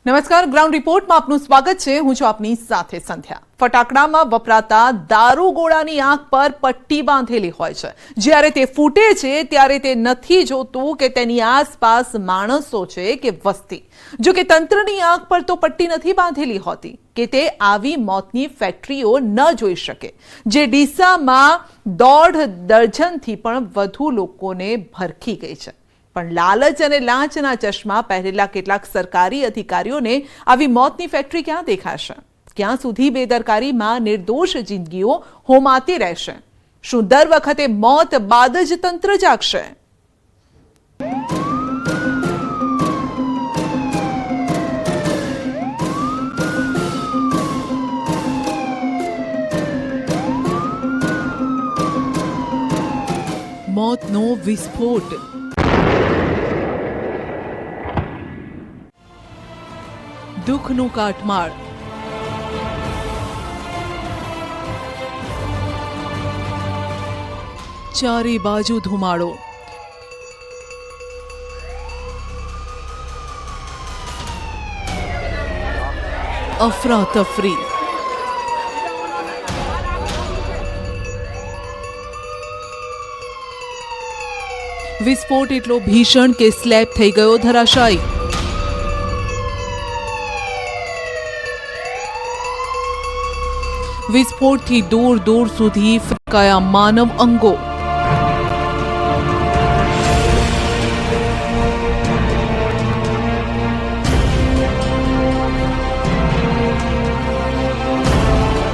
નમસ્કાર, ગ્રાઉન્ડ રિપોર્ટમાં આપનું સ્વાગત છે. હું છું આપની સાથે સંધ્યા. ફટાકડામાં વપરાતા દારૂગોળાની આંખ પર પટ્ટી બાંધેલી હોય છે. જ્યારે તે ફૂટે છે ત્યારે તે નથી જોતું કે તેની આસપાસ માણસો છે કે વસ્તી. જો કે તંત્રની આંખ પર તો પટ્ટી નથી બાંધેલી હોતી કે તે આવી મોતની ફેક્ટરીઓ ન જોઈ શકે, જે ડીસામાં 1.5 દર્જનથી પણ વધુ લોકોને ભરખી ગઈ છે. પણ લાલચ અને લાંચના ચશ્મા પહેરેલા કેટલાક સરકારી અધિકારીઓને આવી મોતની ફેક્ટરી ક્યાં દેખાશે? ક્યાં સુધી બેદરકારીમાં નિર્દોષ જિંદગીઓ હોમાતી રહેશે? શું દર વખતે મોત બાદ જ તંત્ર જાગશે? મોતનો વિસ્ફોટ. દુઃખનું કાટમાળ. ચારે બાજુ ધુમાડો. અફરાતફરી. વિસ્ફોટ એટલો ભીષણ કે સ્લેબ થઈ ગયો ધરાશાયી. વિસ્ફોટથી દૂર દૂર સુધી ફેંકાયા માનવ અંગો.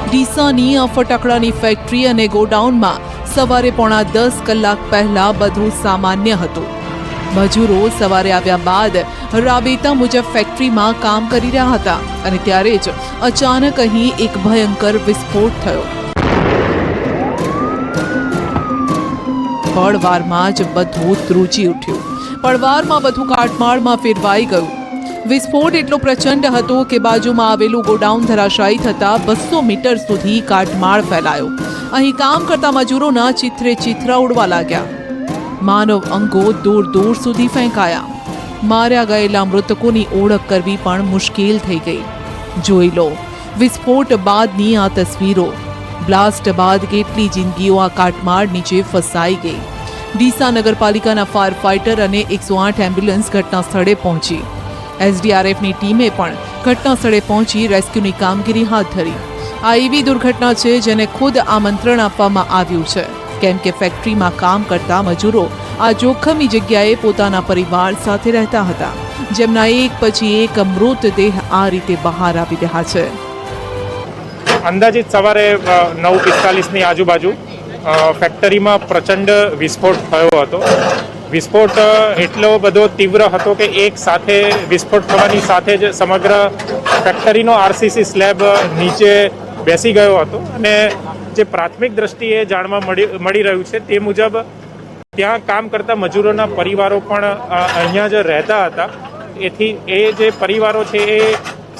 ડીસાની આ ફટાકડાની ફેક્ટરી અને ગોડાઉનમાં સવારે 9:45 કલાક પહેલા બધું સામાન્ય હતું. મજૂરો સવારે આવ્યા બાદ રાબેતા મુજબ ફેક્ટરીમાં કામ કરી રહ્યા હતા અને ત્યારે જ અચાનક અહીં એક ભયંકર વિસ્ફોટ થયો. પળવારમાં જ બધું ધ્રુજી ઉઠ્યું. પળવારમાં બધું કાટમાળમાં ફેરવાઈ ગયું. વિસ્ફોટ એટલો પ્રચંડ હતો કે બાજુમાં આવેલું ગોડાઉન ધરાશાયી થતા 200 મીટર સુધી કાટમાળ ફેલાયો. અહીં કામ કરતા મજૂરોના ચિત્રે ચિત્રા ઉડવા લાગ્યા. માનવ અંગો દૂર દૂર સુધી ફેંકાયા. માર્યા ગયેલા મૃતકોની ઓળખ કરવી પણ મુશ્કેલ થઈ ગઈ. જોઈ લો વિસ્ફોટ બાદની આ તસવીરો. બ્લાસ્ટ બાદ કેટલી જિંદગીઓ આ કાટમાળ નીચે ફસાઈ ગઈ. ડીસા નગરપાલિકાના ફાયર ફાઇટર અને 108 એમ્બ્યુલન્સ ઘટના સ્થળે પહોંચી. એસડીઆરએફની ટીમે પણ ઘટના સ્થળે પહોંચી રેસ્ક્યુની કામગીરી હાથ ધરી. આ એવી દુર્ઘટના છે જેને ખુદ આમંત્રણ આપવામાં આવ્યું છે, કેમ કે ફેક્ટરીમાં કામ કરતા મજૂરો આ જોખમી જગ્યાએ પોતાના પરિવાર સાથે રહેતા હતા, જેમના એક પછી એક મૃતદેહ આ રીતે બહાર આવી રહ્યા છે. અંદાજિત સવારે 9:45ની આજુબાજુ ફેક્ટરીમાં પ્રચંડ વિસ્ફોટ થયો હતો. વિસ્ફોટ એટલો બધો તીવ્ર હતો કે એક સાથે વિસ્ફોટ થવાની સાથે જ સમગ્ર ફેક્ટરીનો આરસીસી સ્લેબ નીચે બેસી ગયો હતો. અને જે પ્રાથમિક દ્રષ્ટિએ જાણવા મળી રહ્યું છે તે મુજબ ત્યાં કામ કરતા મજૂરોના પરિવારો પણ અહીંયા જ રહેતા હતા. એથી એ જે પરિવારો છે એ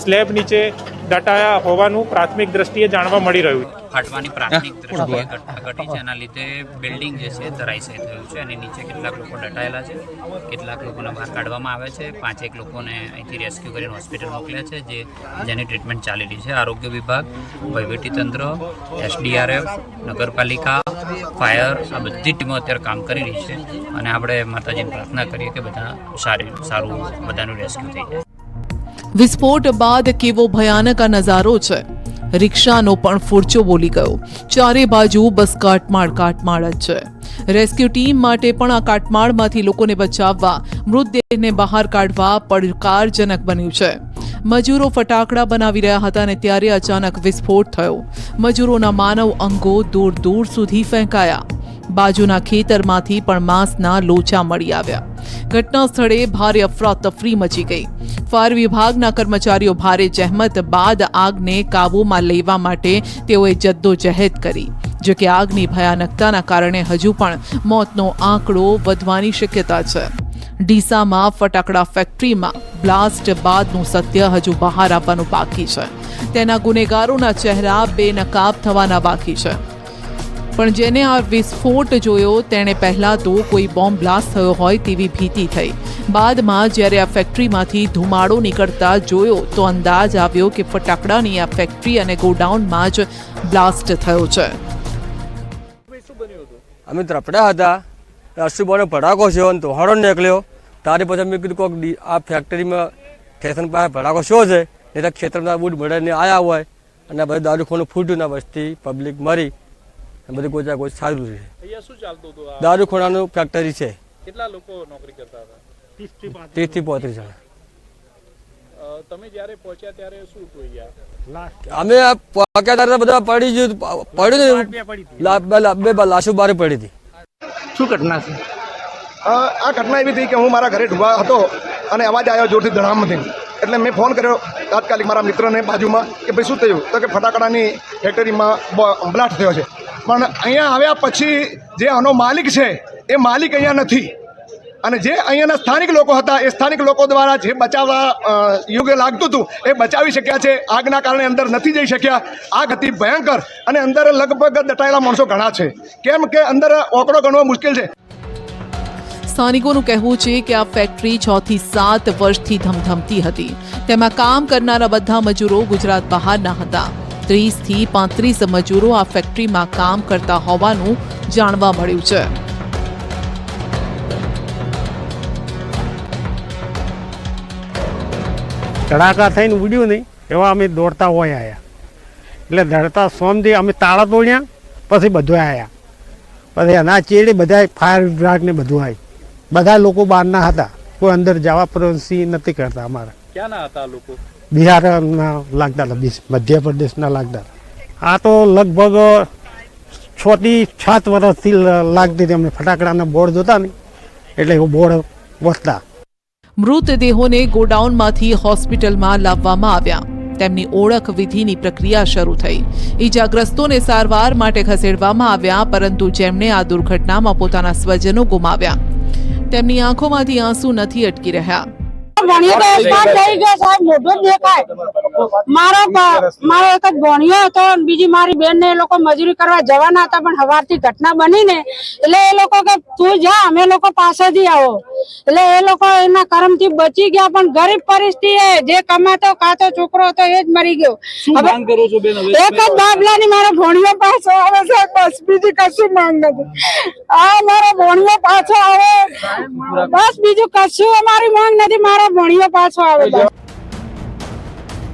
સ્લેબ નીચે દટાયા હોવાનું પ્રાથમિક દ્રષ્ટિએ જાણવા મળી રહ્યું છે. ફાટવાની પ્રાથમિક દ્રષ્ટિએ ઘટના ઘટી છે. એના લીધે બિલ્ડિંગ જે છે ધરાશાયી થયું છે અને નીચે કેટલાક લોકો દટાયેલા છે. કેટલાક લોકોને બહાર કાઢવામાં આવે છે. 5-1 લોકોને અહીંથી રેસ્ક્યુ કરીને હોસ્પિટલ મોકલ્યા છે, જેની ટ્રીટમેન્ટ ચાલી રહી છે. આરોગ્ય વિભાગ, વહીવટીતંત્ર, એસડીઆરએફ, નગરપાલિકા, ફાયર, આ બધી ટીમો અત્યારે કામ કરી રહી છે અને આપણે માતાજીને પ્રાર્થના કરીએ કે બધા સારું બધાનું રેસ્ક્યુ થઈ જાય. વિસ્ફોટ બાદ કેવો ભયાનક આ નજારો છે. રિક્ષાનો પણ ફૂરચો બોલી ગયો. ચારે બાજુ બસ કાટમાળ જ છે. રેસ્ક્યુ ટીમ માટે પણ આ કાટમાળમાંથી લોકોને બચાવવા, મૃતદેહને બહાર કાઢવા પડકારજનક બન્યું છે. મજૂરો ફટાકડા બનાવી રહ્યા હતા અને ત્યારે અચાનક વિસ્ફોટ થયો. મજૂરોના માનવ અંગો દૂર દૂર સુધી ફેંકાયા. બાજુના ખેતરમાંથી પણ માંસના લોચા મળી આવ્યા. ઘટના સ્થળે ભારે અફરાતફરી મચી ગઈ. ફાયર વિભાગના કર્મચારીઓ ભારે જહેમત બાદ આગને કાબૂમાં લેવા માટે તેઓએ જદ્દોજહેદ કરી. જો કે આગની ભયાનકતાના કારણે હજુ પણ મોતનો આંકડો વધવાની શક્યતા છે. ડીસામાં ફટાકડા ફેક્ટરીમાં બ્લાસ્ટ બાદનું સત્ય હજુ બહાર આવવાનું બાકી છે. તેના ગુનેગારોના ચહેરા બેનકાબ થવાના બાકી છે. પણ જેને આ વિસ્ફોટ જોયો તેણે પહેલાં તો કોઈ બોમ્બ બ્લાસ્ટ થયો હોય તેવી ભીતિ થઈ. બાદમાં જ્યારે આ ફેક્ટરીમાંથી ધુમાડો નીકળતા જોયો તો અંદાજ આવ્યો કે ફટાકડાની આ ફેક્ટરી અને ગોડાઉનમાં જ બ્લાસ્ટ થયો છે. અમે તરફડા હતા, અશુભાનો ભડાકો છે અને તોહાડો નીકળ્યો. તારે પછી મેં કીધું કોઈક આ ફેક્ટરીમાં સ્ટેશન પાસે ભડાકો શો છે, નહીં તો ખેતરના બૂટ મળીને આવ્યા હોય અને બધું દારૂખોનું ફૂટ્યું ના વસ્તી પબ્લિક મરી બધું કોઈ કોઈ સારું છે. અહીંયા શું ચાલતું હતું? દારૂખોનાનું ફેક્ટરી છે. કેટલા લોકો નોકરી કરતા હતા? 30 થી 35 જણા. તમે જ્યારે પહોંચ્યા ત્યારે શું હતું અહીંયા? અમે પહોંચ્યા ત્યારે બધા પડી ગયું, પડ્યું બે લાશો બારે પડી હતી. શું ઘટના છે? આ ઘટના એવી થઈ કે હું મારા ઘરે ઢૂવા હતો અને અવાજ આવ્યો જોરથી ધડામથી. એટલે મેં ફોન કર્યો તાત્કાલિક મારા મિત્રને બાજુમાં કે ભાઈ શું થયું, તો કે ફટાકડાની ફેક્ટરીમાં બ્લાસ્ટ થયો છે. પણ અહીંયા આવ્યા પછી જે આનો માલિક છે એ માલિક અહીંયા નથી અને જે અહીંયાના સ્થાનિક લોકો હતા એ સ્થાનિક લોકો દ્વારા જે બચાવવા યોગ્ય લાગતું હતું એ બચાવી શક્યા છે. આગના કારણે અંદર નથી જઈ શક્યા. આગ હતી ભયંકર અને અંદર લગભગ દટાયેલા માણસો ઘણા છે, કેમ કે અંદર ઓકડો ગણવો મુશ્કેલ છે. સ્થાનિકોનું કહેવું છે કે આ ફેક્ટરી 6 થી 7 વર્ષથી ધમધમતી હતી. તેમાં કામ કરનારા બધા મજૂરો ગુજરાત બહારના હતા. 30 થી 35 મજૂરો આ ફેક્ટરીમાં કામ કરતા હોવાનું જાણવા મળ્યું છે. ધડાકા થઈને ઉડ્યું નહીં એવા અમે દોડતા હોય આવ્યા. એટલે ધડતા સોમથી અમે તાળા તોડ્યા, પછી બધું આવ્યા. પછી એના ચેડે બધા ફાયર વિભાગને બધું આવી. બધા લોકો બહારના હતા, કોઈ અંદર જવા પ્રવેશી નથી કરતા. અમારા ક્યાંના હતા લોકો? બિહારના લાગતા હતા, મધ્યપ્રદેશના લાગતા હતા. આ તો લગભગ 6 થી 7 વર્ષથી લાગતી હતી. અમને ફટાકડાના બોર્ડ જોતા ને એટલે એવું બોર્ડ વધતા. મૃતદેહોને ગોડાઉનમાંથી હોસ્પિટલમાં લાવવામાં આવ્યા. તેમની ઓળખ વિધિની પ્રક્રિયા શરૂ થઈ. ઈજાગ્રસ્તોને સારવાર માટે ખસેડવામાં આવ્યા, પરંતુ જેમણે આ દુર્ઘટનામાં પોતાના સ્વજનો ગુમાવ્યા તેમની આંખોમાંથી આંસુ નથી અટકી રહ્યા. મારો એક જ ભણ્યો હતો, બીજી મારી બેન ને એ લોકો મજૂરી કરવા જવાના હતા, પણ સવારથી ઘટના બની ને એટલે એ લોકો કે તું જા, અમે લોકો પાસેથી આવો. એટલે એ લોકો એના કર્મથી બચી ગયા, પણ ગરીબ પરિસ્થિતિ જે કમાતો કાતો છોકરો હતો એ જ મરી ગયો. એક જ બાબલાની મારો ભણ્યો પાછો આવે છે, બસ બીજી કશું માંગ નથી. આ મારો ભણ્યો પાછો આવે, બસ બીજું કશું અમારી માંગ નથી. મારો ભણ્યો પાછો આવે.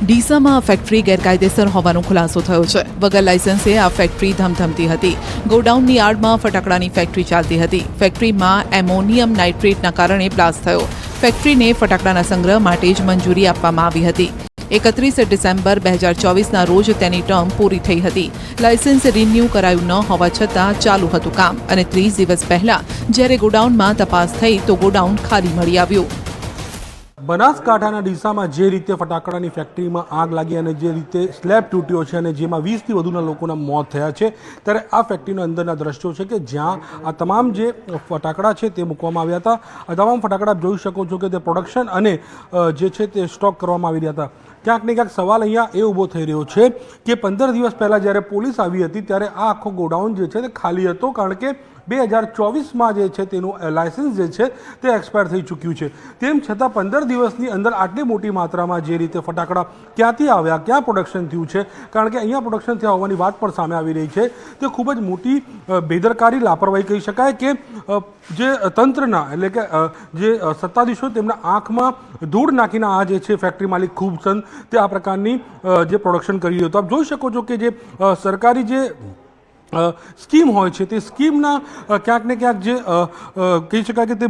ડીસામાં આ ફેક્ટરી ગેરકાયદેસર હોવાનો ખુલાસો થયો છે. વગર લાયસન્સે આ ફેક્ટરી ધમધમતી હતી. ગોડાઉનની આડમાં ફટાકડાની ફેક્ટરી ચાલતી હતી. ફેક્ટરીમાં એમોનિયમ નાઇટ્રેટના કારણે બ્લાસ્ટ થયો. ફેક્ટરીને ફટાકડાના સંગ્રહ માટે જ મંજૂરી આપવામાં આવી હતી. 31 ડિસેમ્બર 2024ના રોજ તેની ટર્મ પૂરી થઈ હતી. લાયસન્સ રિન્યૂ કરાયું ન હોવા છતાં ચાલુ હતું કામ અને 30 દિવસ પહેલા જ્યારે ગોડાઉનમાં તપાસ થઈ તો ગોડાઉન ખાલી મળી આવ્યું. બનાસકાંઠાના ડીસામાં જે રીતે ફટાકડાની ફેક્ટરીમાં આગ લાગી અને જે રીતે સ્લેબ તૂટ્યો છે અને જેમાં 20થી વધુના લોકોના મોત થયા છે, ત્યારે આ ફેક્ટરીના અંદરના દ્રશ્યો છે કે જ્યાં આ તમામ જે ફટાકડા છે તે મૂકવામાં આવ્યા હતા. આ તમામ ફટાકડા જોઈ શકો છો કે તે પ્રોડક્શન અને જે છે તે સ્ટોક કરવામાં આવી રહ્યા હતા. ક્યાંક ને ક્યાંક સવાલ અહીંયા એ ઊભો થઈ રહ્યો છે કે 15 દિવસ પહેલાં જ્યારે પોલીસ આવી હતી ત્યારે આ આખો ગોડાઉન જે છે તે ખાલી હતો, કારણ કે 2024માં જે છે તેનું લાયસન્સ જે છે તે એક્સપાયર થઈ ચૂક્યું છે. તેમ છતાં 15 દિવસની અંદર આટલી મોટી માત્રામાં જે રીતે ફટાકડા ક્યાંથી આવ્યા, ક્યાં પ્રોડક્શન થયું છે, કારણ કે અહીંયા પ્રોડક્શન થયા હોવાની વાત પણ સામે આવી રહી છે. તે ખૂબ જ મોટી બેદરકારી, લાપરવાહી કહી શકાય કે જે તંત્રના એટલે કે જે સત્તાધીશો તેમના આંખમાં ધૂળ નાખીને આ જે છે ફેક્ટરી માલિક ખૂબ ચંદ તે આ પ્રકારની જે પ્રોડક્શન કરી રહ્યો હતો. આપ જોઈ શકો છો કે જે સરકારી જે સ્કીમ હોય છે તે સ્કીમના ક્યાંક ને ક્યાંક જે કહી શકાય કે તે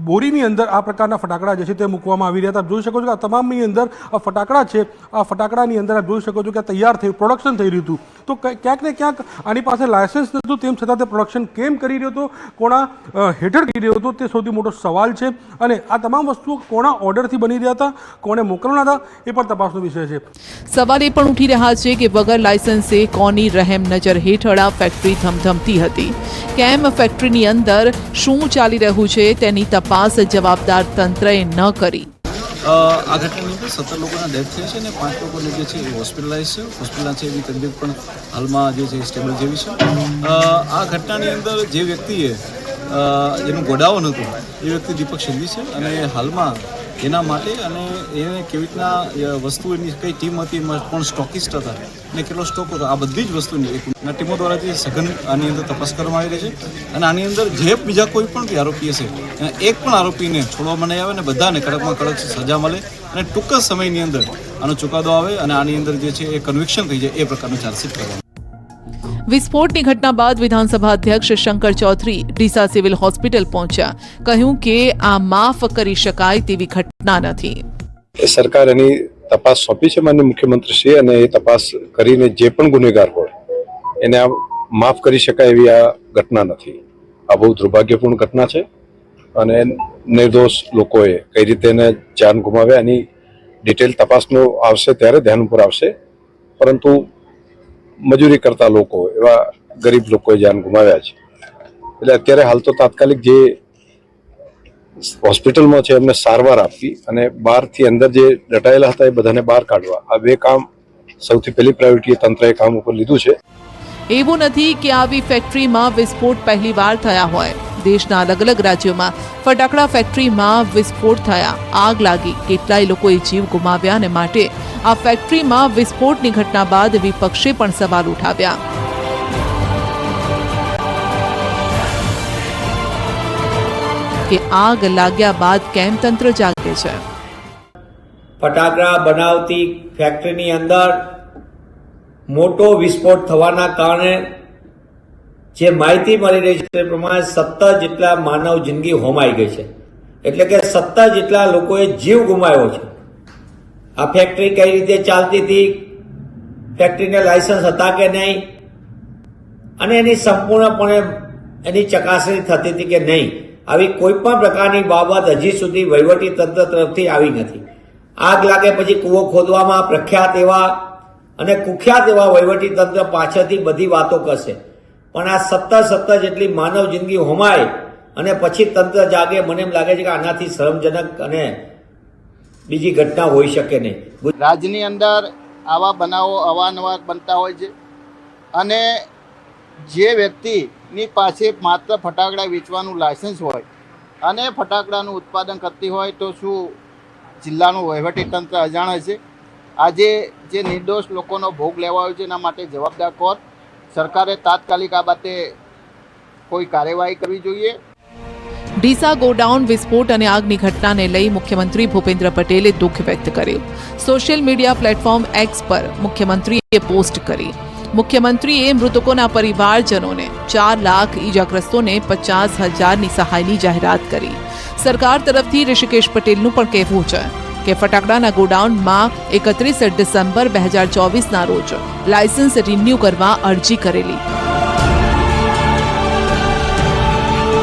બોરીની અંદર આ પ્રકારના ફટાકડા જે છે તે મૂકવામાં આવી રહ્યા હતા. જોઈ શકો છો કે આ તમામની અંદર આ ફટાકડા છે, આ ફટાકડાની અંદર આપ જોઈ શકો છો કે આ તૈયાર થઈ પ્રોડક્શન થઈ રહ્યું હતું. તો ક્યાંક ને ક્યાંક આની પાસે લાયસન્સ નહોતું, તેમ છતાં તે પ્રોડક્શન કેમ કરી રહ્યો હતો, કોના હેઠળ કરી રહ્યો હતો, તે સૌથી મોટો સવાલ છે. અને આ તમામ વસ્તુઓ કોના ઓર્ડરથી બની રહ્યા હતા, કોને મોકલવાના હતા, એ પણ તપાસનો વિષય છે. સવાલ એ પણ ઉઠી રહ્યા છે કે વગર લાયસન્સે કોની રહેમ નજર હેઠળ આ ફેક્ટરી ધમધમતી હતી. કેમ ફેક્ટરીની અંદર શું ચાલી રહ્યું છે તેની તપાસ જવાબદાર તંત્રએ ન કરી. આ ઘટનાની અંદર 17 લોકોના ડેથ થયા છે અને 5 લોકોને જે છે એ હોસ્પિટલાઇઝ છે. હોસ્પિટલના છે એવી તબિયત પણ હાલમાં જે છે સ્ટેબલ જેવી છે. આ ઘટનાની અંદર જે વ્યક્તિએ જેનું ગોડાઉન હતું એ વ્યક્તિ દીપક શિંદે છે અને હાલમાં એના માટે અને એને કેવી રીતના વસ્તુ એની કઈ ટીમ હતી, એમાં કોણ સ્ટોકિસ્ટ હતા અને કેટલો સ્ટોક હતો, આ બધી જ વસ્તુની ટીમો દ્વારા જે સઘન આની અંદર તપાસ કરવામાં આવી રહી છે. અને આની અંદર જે બીજા કોઈ પણ બી આરોપી હશે એક પણ આરોપીને છોડવામાં નહીં આવે અને બધાને કડકમાં કડક સજા મળે અને ટૂંક જ સમયની અંદર આનો ચુકાદો આવે અને આની અંદર જે છે એ કન્વિક્શન થઈ જાય એ પ્રકારનું ચાર્જશીટ કરવામાં. વિસ્ફોટની ઘટના બાદ વિધાનસભા અધ્યક્ષ શંકર ચૌધરી ડીસા સિવિલ હોસ્પિટલ પહોંચ્યા. કહ્યું કે આ માફ કરી શકાય તેવી ઘટના નથી. સરકાર એની તપાસ સોંપી છે માનનીય મુખ્યમંત્રીશ્રી, અને એ તપાસ કરીને જે પણ ગુનેગાર હોય એને આ માફ કરી શકાય એવી આ ઘટના નથી. આ બહુ દુર્ભાગ્યપૂર્ણ ઘટના છે અને નિર્દોષ લોકોએ કઈ રીતે એને જાન ગુમાવ્યા એની ડિટેલ તપાસનો આવશે ત્યારે ધ્યાન ઉપર આવશે. પરંતુ મજૂરી કરતા લોકો, એવા ગરીબ લોકોએ જાન ગુમાવ્યા છે. એટલે અત્યારે હાલ તો તાત્કાલિક જે હોસ્પિટલમાં છે એમને સારવાર આપવી અને બહારથી અંદર જે દટાયેલા હતા એ બધાને બહાર કાઢવા, આ બે કામ સૌથી પહેલી પ્રાયોરિટી તંત્રએ કામ ઉપર લીધું છે. એવું નથી કે આવી ફેક્ટરીમાં વિસ્ફોટ પહેલીવાર થયા હોય. દેશના અલગ અલગ રાજ્યોમાં ફટાકડા ફેક્ટરીમાં વિસ્ફોટ થયા, આગ લાગી, કેટલાય લોકોએ જીવ ગુમાવ્યા અને માટે આ ફેક્ટરીમાં વિસ્ફોટની ઘટના બાદ વિપક્ષે પણ સવાલ ઉઠાવ્યા. કે આગ લાગ્યા બાદ કેમ તંત્ર જાગે છે. ફટાકડા બનાવતી ફેક્ટરીની અંદર મોટો વિસ્ફોટ થવાના કારણે જે માહિતી મળી રહી છે તે પ્રમાણે 17 જેટલા માનવ જિંદગી હોમાઈ ગઈ છે. એટલે કે 17 જેટલા લોકોએ જીવ ગુમાવ્યો છે. આ ફેક્ટરી કઈ રીતે ચાલતી હતી, ફેક્ટરીને લાયસન્સ હતા કે નહીં, અને એની સંપૂર્ણપણે એની ચકાસણી થતી હતી કે નહીં, આવી કોઈ પણ પ્રકારની બાબત હજી સુધી વહીવટી તંત્ર તરફથી આવી નથી. આગ લાગે પછી કૂવો ખોદવામાં પ્રખ્યાત એવા અને કુખ્યાત એવા વહીવટી તંત્ર પાછળથી બધી વાતો કરશે, પણ આ 17 જેટલી માનવ જિંદગી હોમાય અને પછી તંત્ર જાગે, મને એમ લાગે છે કે આનાથી શરમજનક અને બીજી ઘટના હોઈ શકે નહીં. રાજ્યની અંદર આવા બનાવો અવારનવાર બનતા હોય છે અને જે વ્યક્તિની પાસે માત્ર ફટાકડા વેચવાનું લાયસન્સ હોય અને ફટાકડાનું ઉત્પાદન કરતી હોય તો શું જિલ્લાનું વહીવટીતંત્ર અજાણ છે? આજે જે નિર્દોષ લોકોનો ભોગ લેવાયો છે એના માટે જવાબદાર કોણ? સરકારે તાત્કાલિક આ બાબતે કોઈ કાર્યવાહી કરવી જોઈએ. ડીસા ગોડાઉન વિસ્ફોટ અને આગની ઘટનાને લઈ મુખ્યમંત્રી ભૂપેન્દ્ર પટેલે દુઃખ વ્યક્ત કર્યું. સોશિયલ મીડિયા પ્લેટફોર્મ એક્સ પર મુખ્યમંત્રીએ પોસ્ટ કરી. મુખ્યમંત્રીએ મૃતકોના પરિવારજનોને 4 લાખ, ઈજાગ્રસ્તોને 50,000ની સહાયની જાહેરાત કરી. સરકાર તરફથી ઋષિકેશ પટેલનું પણ કહેવું છે કે ફટાકડાના ગોડાઉનમાં 31 ડિસેમ્બર 2024ના રોજ લાયસન્સ રિન્યૂ કરવા અરજી કરેલી,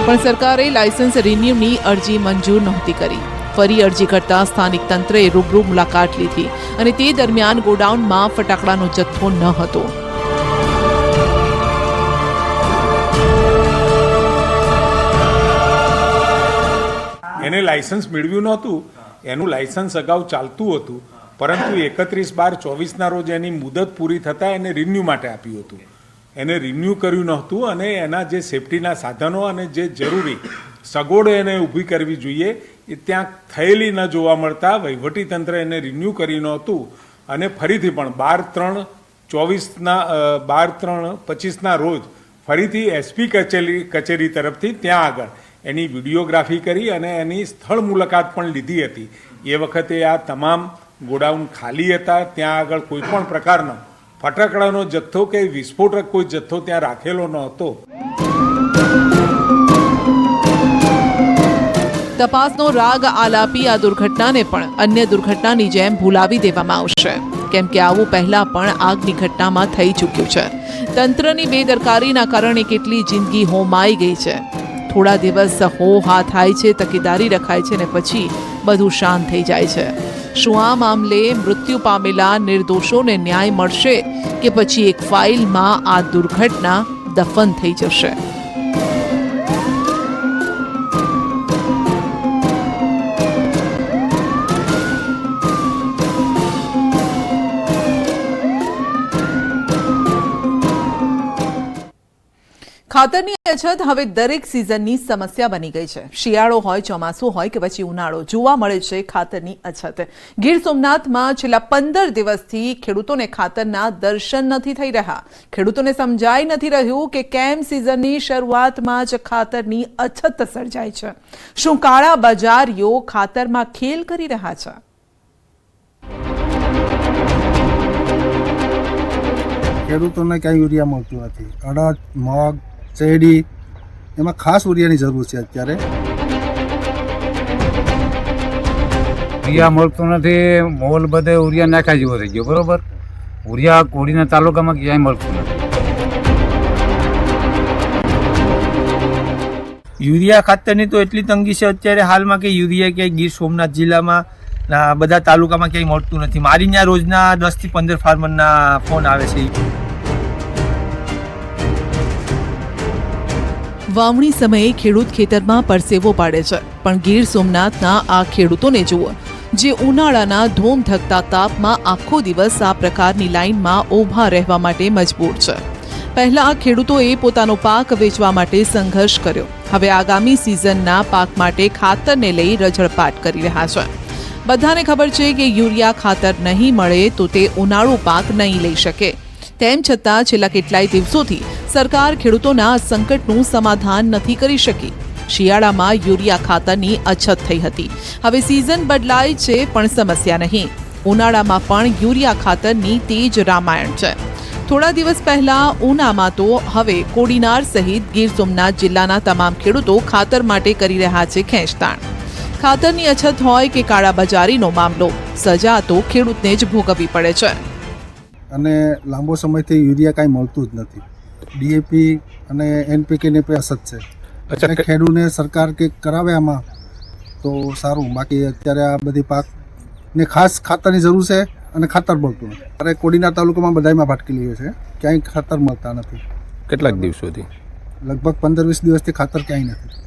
પણ સરકારે લાયસન્સ રિન્યુની અરજી મંજૂર નહોતી કરી. ફરી અરજી કરતા સ્થાનિક તંત્રએ રૂબરૂ મુલાકાત લીધી અને તે દરમિયાન ગોડાઉનમાં ફટાકડાનો જથ્થો ન હતો. એને લાયસન્સ મેળવ્યું નહોતું, એનું લાયસન્સ અગાઉ ચાલતું હતું, પરંતુ 31/12/24ના રોજ એની મુદત પૂરી થતાં એને રિન્યૂ માટે આપ્યું હતું. એને રિન્યૂ કર્યું નહોતું અને એના જે સેફટીના સાધનો અને જે જરૂરી સગવડો એને ઊભી કરવી જોઈએ એ ત્યાં થયેલી ન જોવા મળતા વહીવટીતંત્ર એને રિન્યૂ કર્યું નહોતું અને ફરીથી પણ 12/3/25ના રોજ ફરીથી એસપી કચેરી તરફથી ત્યાં આગળ એની વિડીયોગ્રાફી કરી અને એની સ્થળ મુલાકાત પણ લીધી હતી. એ વખતે આ તમામ ગોડાઉન ખાલી હતા, ત્યાં આગળ કોઈ પણ પ્રકારનો ફટાકડાનો જથ્થો કે વિસ્ફોટક કોઈ જથ્થો ત્યાં રાખેલો ન હતો. તપાસનો રાગ આલાપી આ દુર્ઘટનાને પણ અન્ય દુર્ઘટનાની જેમ ભૂલાવી દેવામાં આવશે, કેમ કે આવું પહેલા પણ આગની ઘટનામાં થઈ ચૂક્યું છે. તંત્રની બેદરકારીના કારણે કેટલી જિંદગી હોમાઈ ગઈ છે. થોડા દિવસ હા થાય છે, તકેદારી રખાય છે ને પછી બધું શાંત થઈ જાય છે. શું આ મામલે મૃત્યુ પામેલા નિર્દોષોને ન્યાય મળશે કે પછી એક ફાઇલમાં આ દુર્ઘટના દફન થઈ જશે? ખાતરની અછત હવે દરેક સિઝનની સમસ્યા બની ગઈ છે. શિયાળો હોય, ચોમાસું હોય કે પછી ઉનાળો, જોવા મળે છે ખાતરની અછત. ગીર સોમનાથમાં છેલ્લા 15 દિવસથી ખેડૂતોને ખાતરના દર્શન નથી થઈ રહ્યા. ખેડૂતોને સમજાઈ નથી રહ્યું કે કેમ સિઝનની શરૂઆતમાં જ ખાતરની અછત સર્જાય છે. શું કાળા બજારીઓ ખાતરમાં ખેલ કરી રહ્યા છે? ખેડૂતોને ક્યાંય યુરિયા મળતું નથી. અડદ, મગ, શેરડી એમાં ખાસ યુરિયાની જરૂર છે અત્યારે. યુરિયા મળતું નથી, મોલ બધે યુરિયા નાખ્યા જેવો થઈ ગયો. બરોબર, યુરિયા કોડીના તાલુકામાં ક્યાંય મળતું નથી. યુરિયા ખાતરની તો એટલી તંગી છે અત્યારે હાલમાં કે યુરિયા ક્યાંય ગીર સોમનાથ જિલ્લામાં બધા તાલુકામાં ક્યાંય મળતું નથી. મારી ત્યાં રોજના 10 થી 15 ફાર્મરના ફોન આવે છે. વાવણી સમયે ખેડૂત ખેતરમાં પરસેવો પાડે છે, પણ ગીર સોમનાથના આ ખેડૂતોને જુઓ, જે ઉનાળાના ધોમધકતા તાપમાં આખો દિવસ આ પ્રકારની લાઇનમાં ઊભા રહેવા માટે મજબૂર છે. પહેલા ખેડૂતોએ પોતાનો પાક વેચવા માટે સંઘર્ષ કર્યો. હવે આગામી સિઝનના પાક માટે ખાતરને લઈ રઝળપાટ કરી રહ્યા છે. બધાને ખબર છે કે યુરિયા ખાતર નહીં મળે તો તે ઉનાળુ પાક નહીં લઈ શકે. તેમ છતાં છેલ્લા કેટલાય દિવસોથી સરકાર ખેડૂતોના સંકટનું સમાધાન નથી કરી શકી. શિયાળામાં યુરિયા ખાતરની અછત થઈ હતી. હવે સિઝન બદલાય છે પણ સમસ્યા નહીં. ઉનાળામાં પણ યુરિયા ખાતરની તેજ રામાયણ છે. થોડા દિવસ પહેલા ઉનામાં તો હવે કોડીનાર સહિત ગીર સોમનાથ જિલ્લાના તમામ ખેડૂતો ખાતર માટે કરી રહ્યા છે ખેંચતાણ. ખાતરની અછત હોય કે કાળાબજારીનો મામલો, સજા તો ખેડૂતને જ ભોગવવી પડે છે. અને લાંબો સમયથી યુરિયા કાંઈ મળતું જ નથી. ડીએપી અને એનપીકેની પણ અછત છે. અને ખેડૂતને સરકાર કંઈક કરાવે આમાં તો સારું. બાકી અત્યારે આ બધી પાકને ખાસ ખાતરની જરૂર છે અને ખાતર મળતું નથી. અરે કોડીનાર તાલુકામાં બધામાં ફાટકી લઈએ છે, ક્યાંય ખાતર મળતા નથી. કેટલાક દિવસોથી લગભગ 15-20 દિવસથી ખાતર ક્યાંય નથી.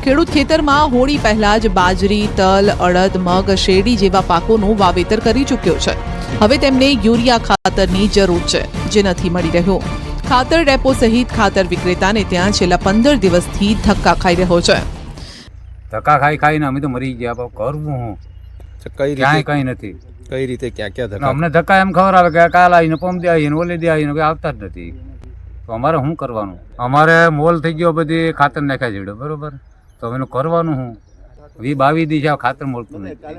ખેડૂત ખેતરમાં હોળી પહેલા જ બાજરી, તલ, અડદ, મગ, શેરડી જેવા પાકોનું વાવેતર કરી ચૂક્યો છે. હવે તેમને યુરિયા ખાતરની જરૂર છે, જે નથી મળી રહ્યું. ખાતર ડેપો સહિત ખાતર વિક્રેતાને ત્યાં છેલ્લા 15 દિવસથી ધક્કા ખાઈ રહ્યો છે. ધક્કા ખાઈને અમે તો મરી ગયા. કરવું હું ક્યાંય કઈ નથી. કઈ રીતે ક્યાં ધક્કા? અમને ધક્કા એમ ખબર આવે કે કાલ આવીને પંપ દે આવીને ઓલે દે આવીને આવતા જ નથી. તો અમારે શું કરવાનું? અમારે મોલ થઈ ગયો, બધી ખાતર નાખ્યા જેવડે. બરોબર, તો એનું કરવાનું હું 20-22 દિવસ ખાતર મળતું નથી.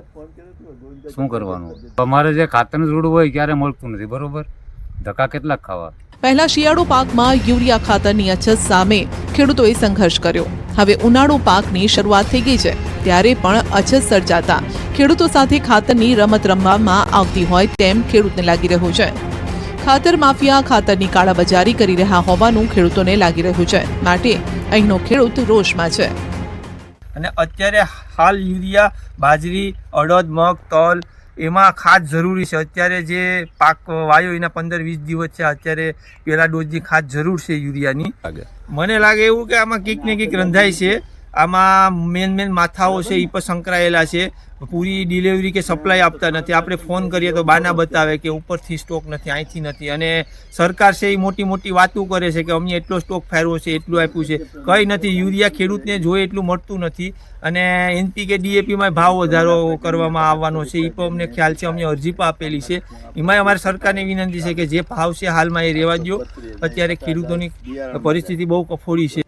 શું કરવાનું? અમારે જે ખાતરનું જોડવું હોય ક્યારે મળતું નથી. બરોબર, ધક્કા કેટલાક ખાવા. પહેલા શિયાળુ પાકમાં યુરિયા ખાતરની અછત સામે ખેડૂતોએ સંઘર્ષ કર્યો. હવે ઉનાળુ પાકની શરૂઆત થઈ ગઈ છે, ત્યારે પણ અછત સર્જાતા ખેડૂતો સાથે ખાતરની રમત રમવામાં આવતી હોય તેમ ખેડૂતને લાગી રહ્યું છે. ખાતર માફિયા ખાતરની કાળાબજારી કરી રહ્યા હોવાનું ખેડૂતોને લાગી રહ્યું છે. માટે અહીંનો ખેડૂત રોષમાં છે. અને અત્યારે હાલ યુરિયા, બાજરી, અડદ, મગ, તલ એમાં ખાસ જરૂરી છે. અત્યારે જે પાક વાયો એના 15-20 દિવસ છે. અત્યારે પહેલા ડોઝની ખાસ જરૂર છે યુરિયાની. મને લાગે એવું કે આમાં કંઈક ને કંઈક રંધાય છે. આમાં મેન માથાઓ છે એ પણ સંકળાયેલા છે. પૂરી ડિલિવરી કે સપ્લાય આપતા નથી. આપણે ફોન કરીએ તો બાના બતાવે કે ઉપરથી સ્ટોક નથી, અહીંથી નથી. અને સરકાર છે એ મોટી વાતો કરે છે કે અમને એટલો સ્ટોક ફાયરો છે, એટલું આપ્યું છે. કંઈ નથી. યુરિયા ખેડૂતને જોઈએ એટલું મળતું નથી. અને એનપીકે ડીએપીમાં ભાવ વધારો કરવામાં આવવાનો છે એ પણ અમને ખ્યાલ છે. અમને અરજી પણ આપેલી છે. એમાંય અમારે સરકારને વિનંતી છે કે જે ભાવ છે હાલમાં એ રહેવા દો. અત્યારે ખેડૂતોની પરિસ્થિતિ બહુ કફોડી છે.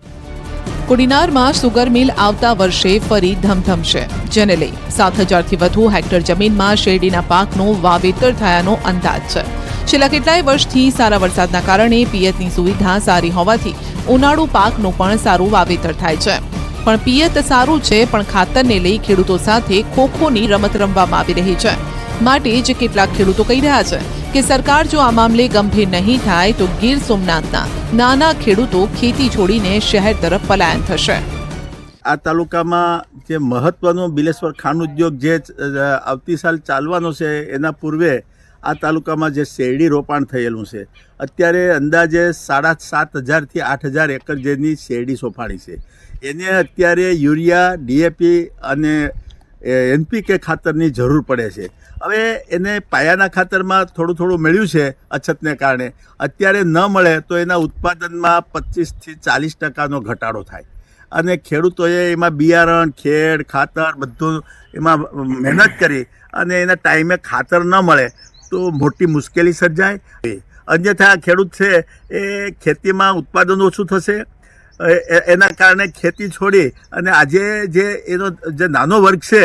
કોડીનારમાં સુગર મિલ આવતા વર્ષે ફરી ધમધમશે, જેને લઈ 7,000થી વધુ હેક્ટર જમીનમાં શેરડીના પાકનું વાવેતર થયાનો અંદાજ છે. છેલ્લા કેટલાય વર્ષથી સારા વરસાદના કારણે પિયતની સુવિધા સારી હોવાથી ઉનાળુ પાકનું પણ સારું વાવેતર થાય છે. પણ પિયત સારું છે, પણ ખાતરને લઈ ખેડૂતો સાથે ખોખોની રમત રમવામાં આવી રહી છે. માટે જ કેટલાક ખેડૂતો કહી રહ્યા છે કે સરકાર જો આ મામલે ગંભીર નહીં થાય તો ગીર સોમનાથના નાના ખેડૂતો ખેતી છોડીને શહેર તરફ પલાયન થશે. આ તાલુકામાં જે મહત્વનો બિલેશ્વર ખાંડ ઉદ્યોગ જે આવતી સાલ ચાલવાનો છે, એના પૂર્વે આ તાલુકામાં જે શેરડી રોપાણ થયેલું છે, અત્યારે અંદાજે 7,500થી 8,000 એકર જેની શેરડી સોંપાણી છે. એને અત્યારે યુરિયા, ડીએપી અને એનપીકે ખાતરની જરૂર પડે છે. હવે એને પાયાના ખાતરમાં થોડું થોડું મળ્યું છે અછતને કારણે, અત્યારે ન મળે તો એના ઉત્પાદનમાં 25થી 40% ઘટાડો થાય અને ખેડૂતોએ એમાં બિયારણ, ખેડ, ખાતર બધું એમાં મહેનત કરી અને એના ટાઈમે ખાતર ન મળે તો મોટી મુશ્કેલી સર્જાય. અન્યથા ખેડૂત છે એ ખેતીમાં ઉત્પાદન ઓછું થશે, એના કારણે ખેતી છોડી અને આજે એનો જે નાનો વર્ગ છે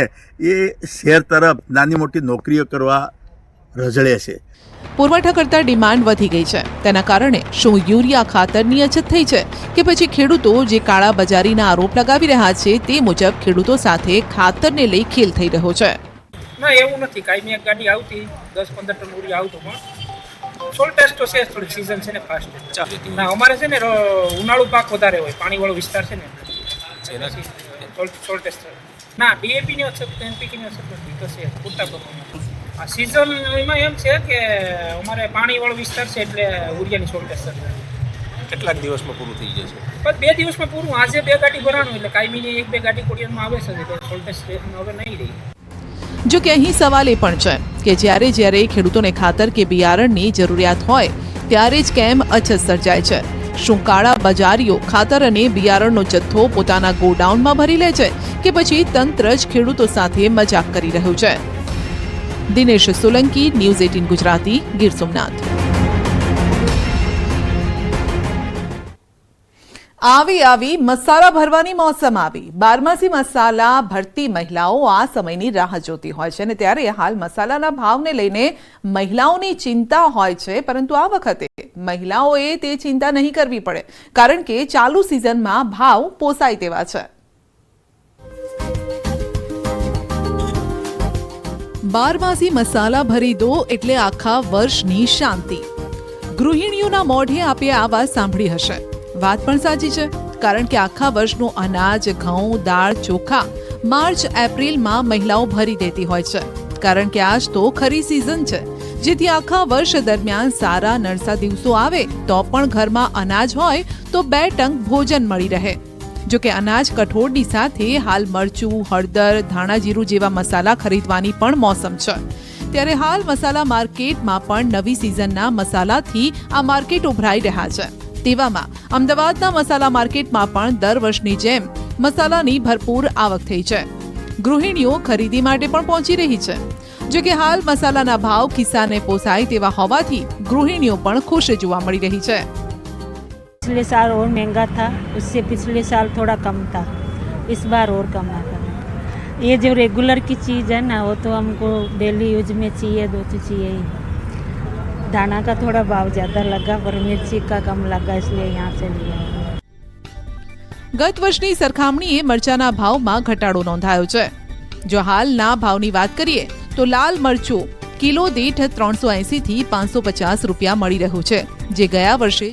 એ શહેર તરફ નાની મોટી નોકરીઓ કરવા રઝળે છે. પુરવઠા કરતાં ડિમાન્ડ વધી ગઈ છે, તેના કારણે શું યુરિયા ખાતરની અછત થઈ છે કે પછી ખેડૂતો જે કાળા બજારીના આરોપ લગાવી રહ્યા છે તે મુજબ ખેડૂતો સાથે ખાતરને લઈ ખેલ થઈ રહ્યો છે? ના, એવું નથી. કાયમી એક ગાડી આવતી 10-15 ટન યુરિયા આવતું, પણ સોલ ટેસ્ટ તો છે, થોડી સિઝન છે ને ફાસ્ટ. ના, અમારે છે ને ઉનાળુ પાક વધારે હોય, પાણીવાળો વિસ્તાર છે ને, સોલ ટેસ્ટ. ના, ડીએપીની અછત, એનપીકેની અછત નથી, તો છે પૂરતા પ્રમાણમાં. આ સિઝન એમાં એમ છે કે અમારે પાણીવાળો વિસ્તાર છે એટલે યુરિયાની સોલ ટેસ્ટ કેટલાક દિવસમાં પૂરું થઈ જશે? બસ 2 દિવસમાં પૂરું. આજે 2 ગાડી ભરાણું એટલે કાયમીની 1-2 ગાડી કોડિયામાં આવે છે, એટલે સોલ ટેસ્ટ હવે નહીં રહી. જો કે અહીં સવાલ એ પણ છે કે જ્યારે ખેડૂતોને ખાતર કે બિયારણની જરૂરિયાત હોય ત્યારે જ કેમ અછત સર્જાય છે? શું કાળા બજારીઓ ખાતર અને બિયારણનો જથ્થો પોતાના ગોડાઉનમાં ભરી લે છે કે પછી તંત્ર જ ખેડૂતો સાથે મજાક કરી રહ્યું છે? દિનેશ સોલંકી, ન્યૂઝ 18 ગુજરાતી, ગીર સોમનાથ. આવી મસાલા ભરવાની મોસમ આવી. બારમાસી મસાલા ભરતી મહિલાઓ આ સમયની રાહ જોતી હોય છે અને ત્યારે હાલ મસાલાના ભાવને લઈને મહિલાઓની ચિંતા હોય છે, પરંતુ આ વખતે મહિલાઓએ તે ચિંતા નહીં કરવી પડે, કારણ કે ચાલુ સિઝનમાં ભાવ પોસાય તેવા છે. બારમાસી મસાલા ભરી દો એટલે આખા વર્ષની શાંતિ. ગૃહિણીઓના મોઢે આપે આ વાત સાંભળી હશે. વાત પણ સાચી છે, કારણ કે આખા વર્ષનું અનાજ, ઘઉં, દાળ, ચોખા માર્ચ એપ્રિલમાં મહિલાઓ ભરી દેતી હોય છે, કારણ કે આજ તો ખરી સિઝન છે, જેથી આખા વર્ષ દરમિયાન સારા નરસા દિવસો આવે તો પણ ઘરમાં અનાજ હોય તો 2 ટંક ભોજન મળી રહે. જો કે અનાજ કઠોળની સાથે હાલ મરચું, હળદર, ધાણા જીરું જેવા મસાલા ખરીદવાની પણ મોસમ છે. ત્યારે હાલ મસાલા માર્કેટમાં પણ નવી સિઝનના મસાલાથી આ માર્કેટ ઉભરાઈ રહ્યા છે. તેવામાં અમદાવાદના મસાલા માર્કેટમાં પણ દર વર્ષની જેમ મસાલાની ભરપૂર આવક થઈ છે. ગૃહિણીઓ ખરીદી માટે પણ પહોંચી રહી છે. જો કે હાલ મસાલાના ભાવ ખિસ્સાને પોસાય તેવા હોવાથી ગૃહિણીઓ પણ ખુશ જોવા મળી રહી છે. पिछले साल और महंगा था, उससे पिछले साल थोड़ा कम था, इस बार और कम आता है. ये जो रेगुलर की चीज़ है ना, वो तो हमको डेली यूज में चाहिए, 2 तो चाहिए ही. दाना का थोड़ा भाव ज़्यादा लगा, पर मिर्ची का कम लगा, इसलिए यहाँ से लिया. ગત વર્ષની સરખામણીએ મરચાના ભાવમાં ઘટાડો નોંધાયો છે. જો હાલના ભાવની વાત કરીએ તો લાલ મરચું કિલો દીઠ 380 થી 550 રૂપિયા મળી રહ્યું છે, જે ગયા વર્ષે